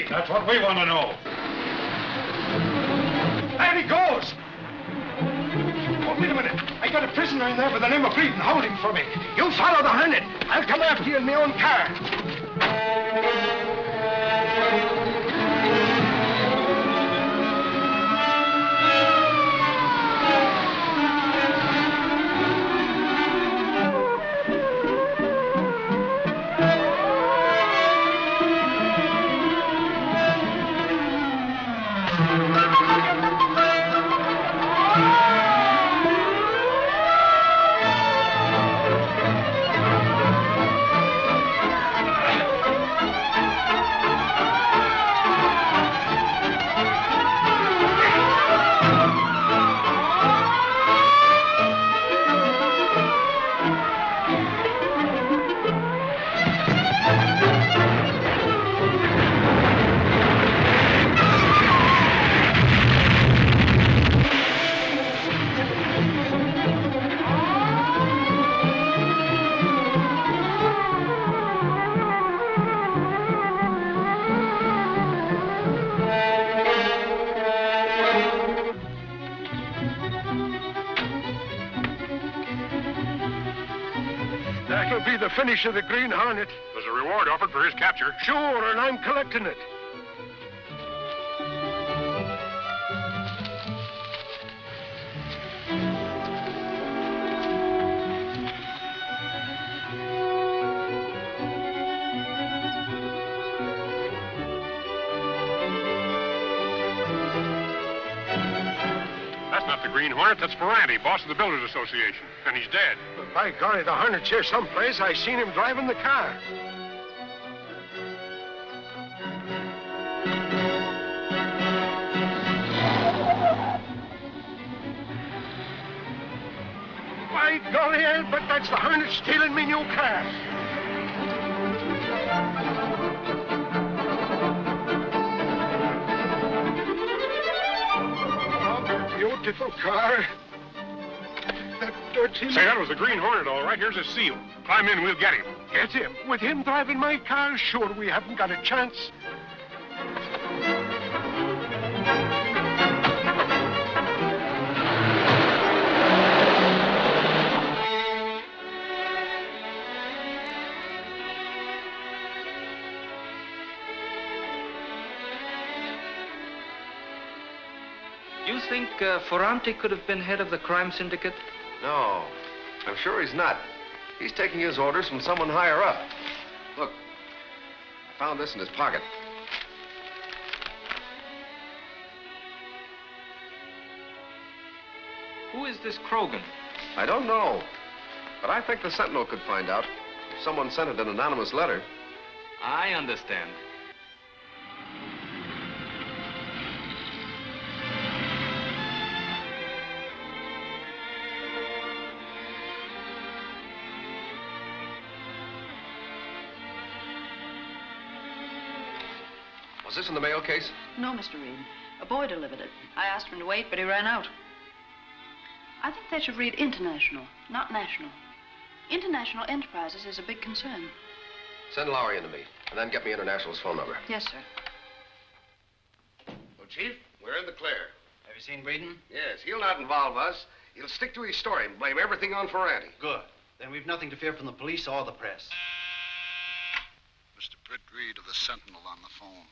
That's what we want to know. There he goes! Oh, wait a minute. I got a prisoner in there by the name of Bordine holding for me. You follow the Hornet. I'll come after you in my own car. That'll be the finish of the Green Hornet. There's a reward offered for his capture. Sure, and I'm collecting it. That's not the Green Hornet, that's Ferranti, boss of the Builders Association. And he's dead. But by golly, the Hornet's here someplace. I seen him driving the car. By golly, Ed, but that's the Hornet stealing me new car. Beautiful car. That dirty... Say, that was the Green Hornet, all right. Here's a seal. Climb in, we'll get him. Get him? With him driving my car? Sure, we haven't got a chance. You think Ferrante could have been head of the crime syndicate? No, I'm sure he's not. He's taking his orders from someone higher up. Look, I found this in his pocket. Who is this Crogan? I don't know, but I think the Sentinel could find out. If someone sent it an anonymous letter. I understand. Was this in the mail case? No, Mr. Reid. A boy delivered it. I asked him to wait, but he ran out. I think they should read international, not national. International enterprises is a big concern. Send Lowery in to me, and then get me International's phone number. Yes, sir. Well, Chief, we're in the clear. Have you seen Bordine? Yes, he'll not involve us. He'll stick to his story and blame everything on Ferrante. Good. Then we've nothing to fear from the police or the press. Mr. Britt Reid of the Sentinel on the phone.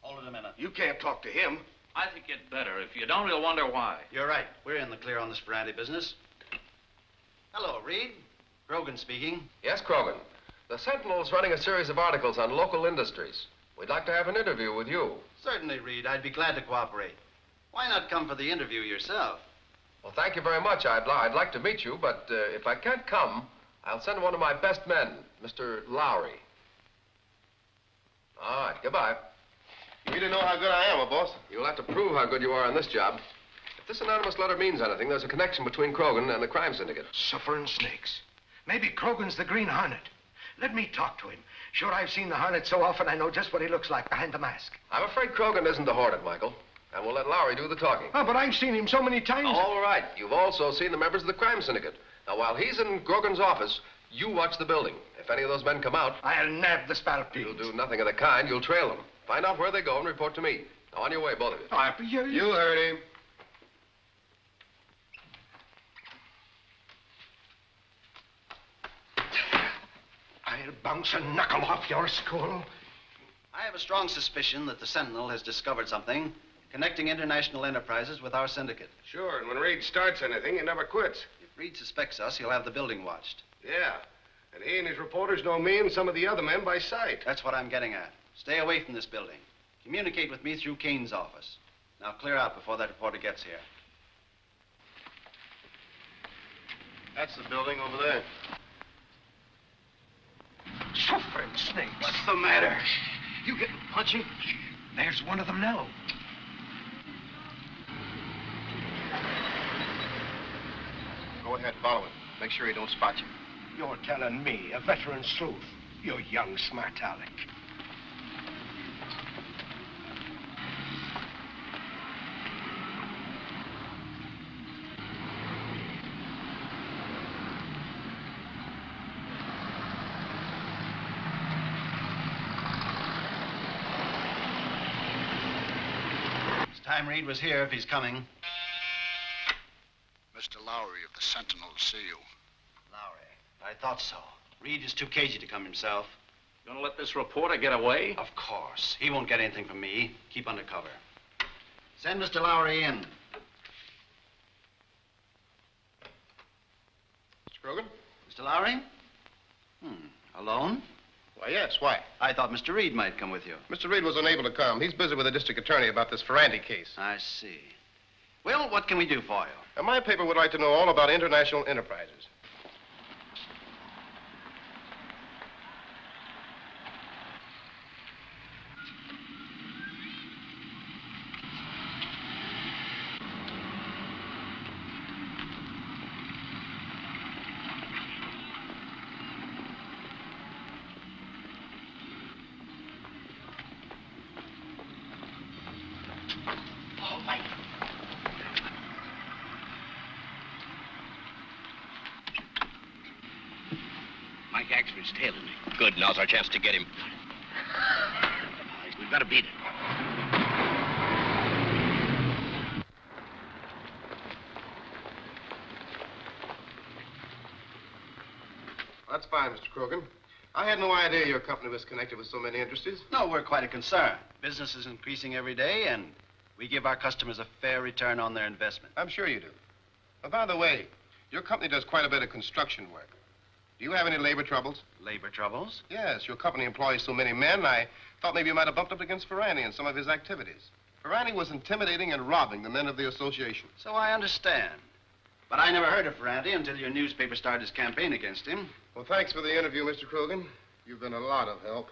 Hold it a minute. You can't talk to him. I think you'd better. If you don't, you'll wonder why. You're right. We're in the clear on this Ferrante business. Hello, Reid. Crogan speaking. Yes, Crogan. The Sentinel's running a series of articles on local industries. We'd like to have an interview with you. Certainly, Reid. I'd be glad to cooperate. Why not come for the interview yourself? Well, thank you very much. I'd like to meet you, but if I can't come, I'll send one of my best men, Mr. Lowery. All right, goodbye. You really know how good I am, boss. You'll have to prove how good you are on this job. If this anonymous letter means anything, there's a connection between Crogan and the crime syndicate. Suffering snakes. Maybe Crogan's the Green Hornet. Let me talk to him. Sure, I've seen the Hornet so often I know just what he looks like behind the mask. I'm afraid Crogan isn't the Hornet, Michael. And we'll let Lowery do the talking. Oh, but I've seen him so many times. All right. You've also seen the members of the crime syndicate. Now, while he's in Crogan's office, you watch the building. If any of those men come out... I'll nab the spalpeen. You'll do nothing of the kind. You'll trail them. Find out where they go and report to me. Now, on your way, both of you. Oh, You heard him. I'll bounce a knuckle off your skull. I have a strong suspicion that the Sentinel has discovered something connecting international enterprises with our syndicate. Sure, and when Reid starts anything, he never quits. If Reid suspects us, he'll have the building watched. Yeah, and he and his reporters know me and some of the other men by sight. That's what I'm getting at. Stay away from this building. Communicate with me through Kane's office. Now clear out before that reporter gets here. That's the building over there. Suffering snakes. What's the matter? You getting punchy? There's one of them now. Go ahead, follow him. Make sure he don't spot you. You're telling me, a veteran sleuth, you young smart aleck. Time Reid was here if he's coming. Mr. Lowery of the Sentinel to see you. Lowery. I thought so. Reid is too cagey to come himself. You gonna let this reporter get away? Of course. He won't get anything from me. Keep under cover. Send Mr. Lowery in. Mr. Crogan? Mr. Lowery? Alone? Why, yes. Why? I thought Mr. Reid might come with you. Mr. Reid was unable to come. He's busy with the district attorney about this Ferrante case. I see. Well, what can we do for you? And my paper would like to know all about international enterprises. Axford's tailing me. Good. Now's our chance to get him. We've got to beat it. That's fine, Mr. Crogan. I had no idea your company was connected with so many industries. No, we're quite a concern. Business is increasing every day, and We give our customers a fair return on their investment. I'm sure you do. By the way, your company does quite a bit of construction work. Do you have any labor troubles? Labor troubles? Yes, your company employs so many men, I thought maybe you might have bumped up against Ferrani in some of his activities. Ferrani was intimidating and robbing the men of the association. So I understand. But I never heard of Ferrandi until your newspaper started his campaign against him. Well, thanks for the interview, Mr. Crogan. You've been a lot of help.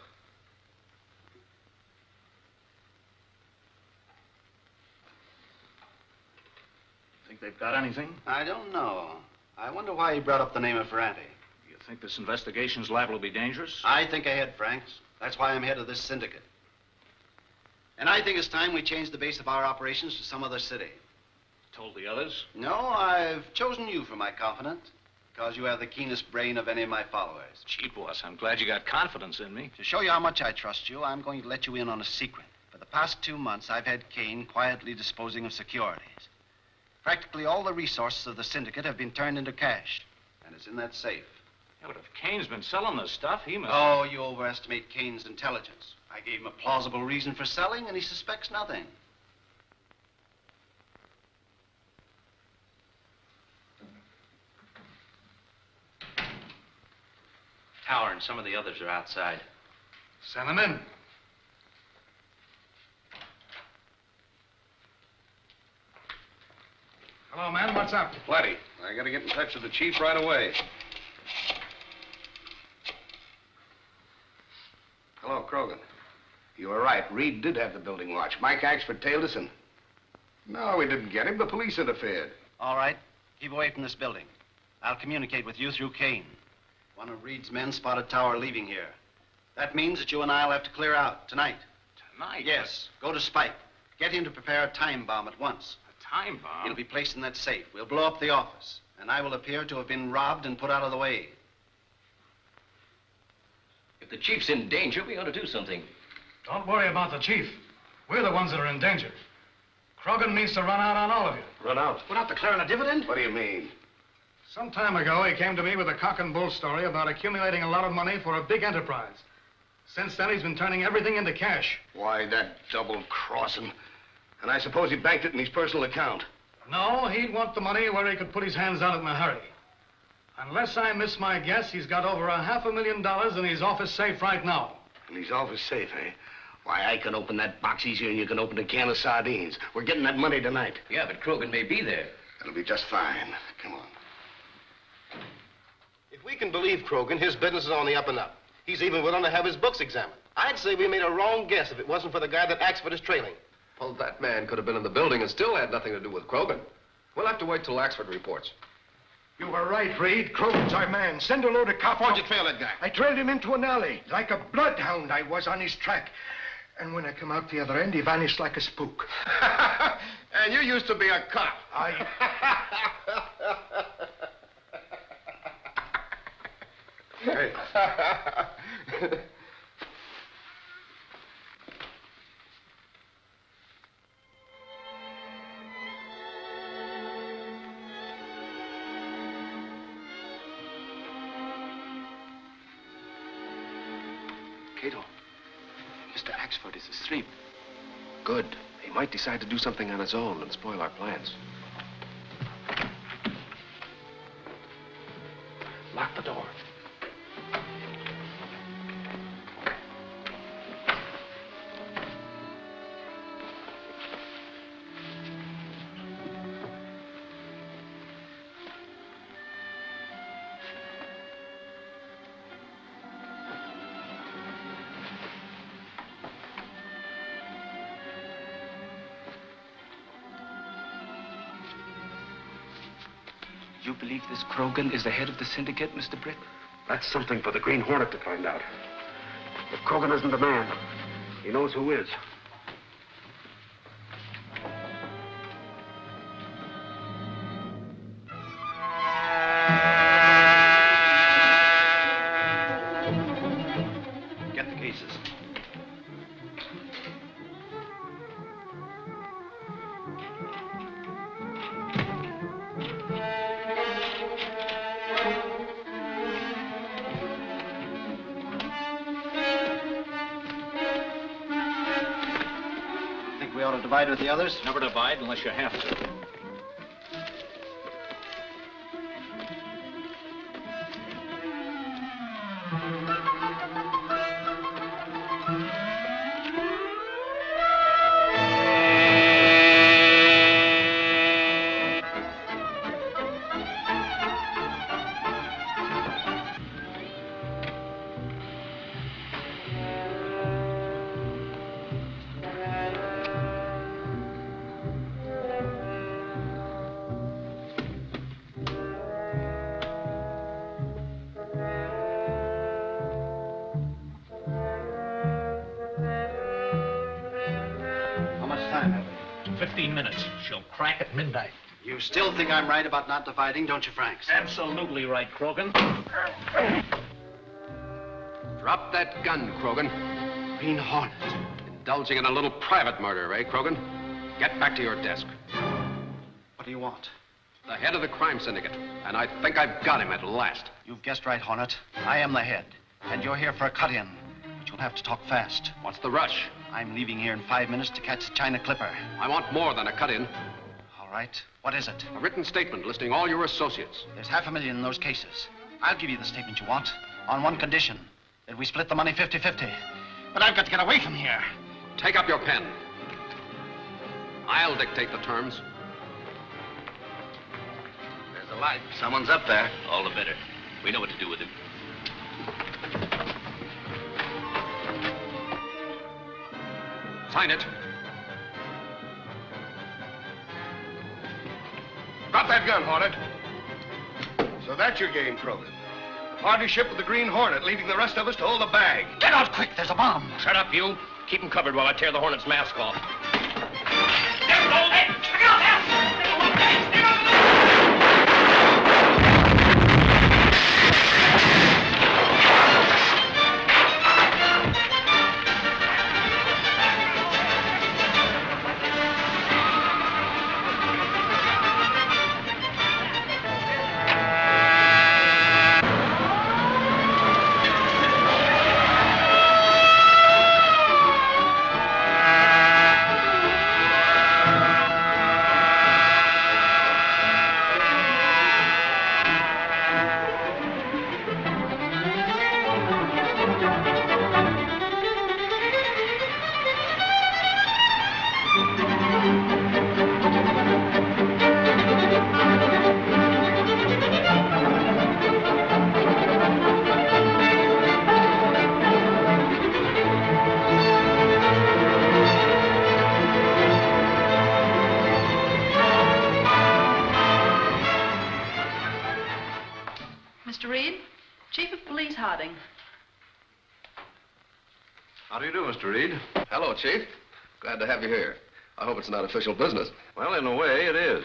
Think they've got anything? I don't know. I wonder why he brought up the name of Ferrandi. You think this investigation's liable to be dangerous? I think ahead, Franks. That's why I'm head of this syndicate. And I think it's time we change the base of our operations to some other city. Told the others? No, I've chosen you for my confidant because you have the keenest brain of any of my followers. Gee, boss, I'm glad you got confidence in me. To show you how much I trust you, I'm going to let you in on a secret. For the past 2 months, I've had Kane quietly disposing of securities. Practically all the resources of the syndicate have been turned into cash, and it's in that safe. Yeah, but if Kane's been selling this stuff, he must... Oh, you overestimate Kane's intelligence. I gave him a plausible reason for selling, and he suspects nothing. Tower and some of the others are outside. Send them in. Hello, man. What's up? Plenty. I gotta get in touch with the chief right away. Hello, Crogan. You were right. Reid did have the building watched. Mike Axford tailed us and... No, we didn't get him. The police interfered. All right. Keep away from this building. I'll communicate with you through Kane. One of Reid's men spotted Tower leaving here. That means that you and I'll have to clear out tonight. Tonight? Yes. Go to Spike. Get him to prepare a time bomb at once. A time bomb? It'll be placed in that safe. We'll blow up the office, and I will appear to have been robbed and put out of the way. If the chief's in danger, we ought to do something. Don't worry about the chief. We're the ones that are in danger. Crogan means to run out on all of you. Run out? Without declaring a dividend? What do you mean? Some time ago, he came to me with a cock and bull story about accumulating a lot of money for a big enterprise. Since then, he's been turning everything into cash. Why, that double-crossing. And I suppose he banked it in his personal account. No, he'd want the money where he could put his hands on it in a hurry. Unless I miss my guess, he's got over $500,000 in his office safe right now. In his office safe, eh? Why, I can open that box easier than you can open a can of sardines. We're getting that money tonight. Yeah, but Crogan may be there. It'll be just fine. Come on. If we can believe Crogan, his business is on the up and up. He's even willing to have his books examined. I'd say we made a wrong guess if it wasn't for the guy that Axford is trailing. Well, that man could have been in the building and still had nothing to do with Crogan. We'll have to wait till Axford reports. You were right, Reid. Crogan's our man. Send a load of cops. Why'd you trail that guy? I trailed him into an alley. Like a bloodhound, I was on his track. And when I come out the other end, he vanished like a spook. And you used to be a cop. Hey. Kato, Mr. Axford is asleep. Good. He might decide to do something on his own and spoil our plans. Lock the door. You believe this Crogan is the head of the syndicate, Mr. Britt? That's something for the Green Hornet to find out. If Crogan isn't the man, he knows who is. Get the cases. we ought to divide with the others? Never divide unless you have to. How much time have we? 15 minutes. She'll crack at midnight. You still think I'm right about not dividing, don't you, Franks? Absolutely right, Crogan. Drop that gun, Crogan. Green Hornet. Indulging in a little private murder, eh, Crogan? Get back to your desk. What do you want? The head of the crime syndicate. And I think I've got him at last. You've guessed right, Hornet. I am the head. And you're here for a cut-in. But you'll have to talk fast. What's the rush? I'm leaving here in 5 minutes to catch the China Clipper. I want more than a cut-in. All right. What is it? A written statement listing all your associates. There's $500,000 in those cases. I'll give you the statement you want, on one condition, that we split the money 50-50. But I've got to get away from here. Take up your pen. I'll dictate the terms. There's a light. Someone's up there. All the better. We know what to do with him. Sign it. Drop that gun, Hornet. So that's your game, Crogan. Partnership with the Green Hornet, leaving the rest of us to hold the bag. Get out quick, there's a bomb. Shut up, you. Keep him covered while I tear the Hornet's mask off. Mr. Reid, Chief of Police Harding. How do you do, Mr. Reid? Hello, Chief. Glad to have you here. I hope it's not official business. Well, in a way, it is.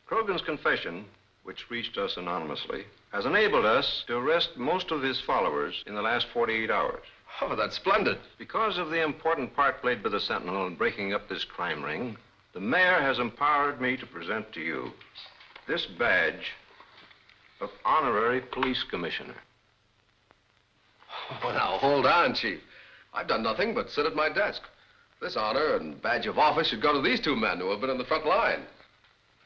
Crogan's confession, which reached us anonymously, has enabled us to arrest most of his followers in the last 48 hours. Oh, that's splendid. Because of the important part played by the Sentinel in breaking up this crime ring, the mayor has empowered me to present to you this badge of honorary police commissioner. Oh, now, hold on, Chief. I've done nothing but sit at my desk. This honor and badge of office should go to these two men who have been in the front line.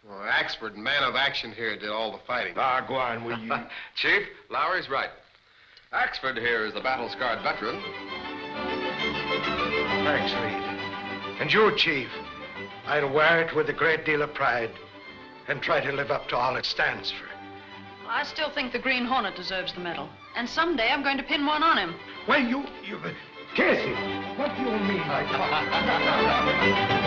Well, Axford, man of action here, did all the fighting. Ah, go on, will you? Chief, Lowery's right. Axford here is the battle-scarred veteran. Thanks, Reid. And you, Chief, I'll wear it with a great deal of pride and try to live up to all it stands for. I still think the Green Hornet deserves the medal. And someday I'm going to pin one on him. Well, Casey, what do you mean by talking?